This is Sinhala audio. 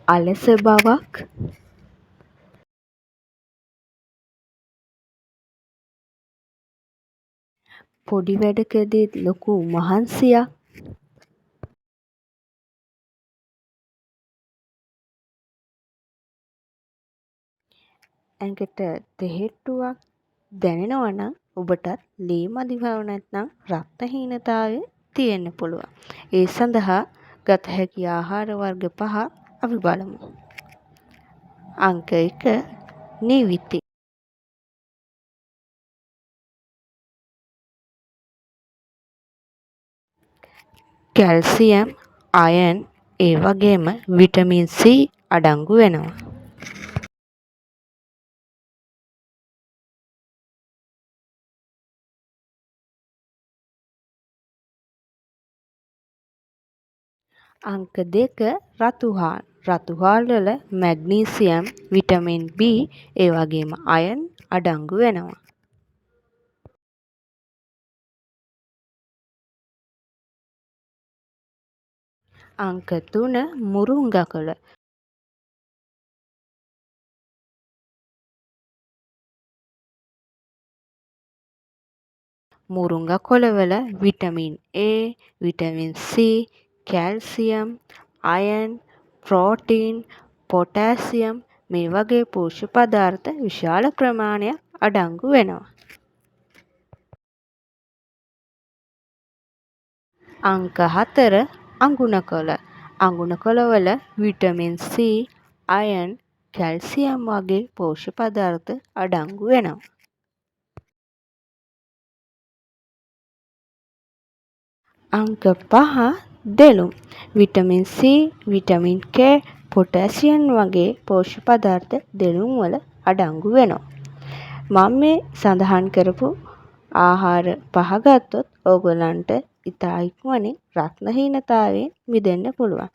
අලස බවක්, පොඩි වැඩකදීත් ලොකු මහන්සියක්, ඇඟට තෙහෙට්ටුවක් දැනෙනවා නම් ඔබටත් ලේ මදි බව නැත්නම් රක්තහීනතාවය තියෙන්න පුළුවන්. ඒ සඳහා ගත හැකි ආහාර වර්ග 5 අපි බලමු. අංක 1 නිවිති. කැල්සියම්, අයර්න් ඒ වගේම විටමින් C අඩංගු වෙනවා. අංක 2 රතුහාල්. රතුහාල් වල මැග්නීසියම්, විටමින් B ඒ වගේම අයර්න් අඩංගු වෙනවා. අංක 3 මුරුංගකොළ. මුරුංගකොළවල vitamin A, vitamin C, calcium, iron, protein, potassium මේ වගේ පෝෂ්‍ය පදාර්ථ විශාල ප්‍රමාණයක් අඩංගු වෙනවා. අංක 4 අඟුණකොළ. අඟුණකොළවල විටමින් C, අයර්න්, කැල්සියම් වගේ පෝෂ්‍ය පදාර්ථ අඩංගු වෙනවා. අංක 5 දෙළුම්. Vitamin C, vitamin K, potassium වගේ පෝෂ්‍ය පදාර්ථ දෙළුම් වල අඩංගු වෙනවා. මම මේ සඳහන් කරපු ආහාර 5 ගත්තොත් ඕගොල්ලන්ට ඉතා ඉක්මනින් රක්තහීනතාවයෙන් මිදෙන්න පුළුවන්.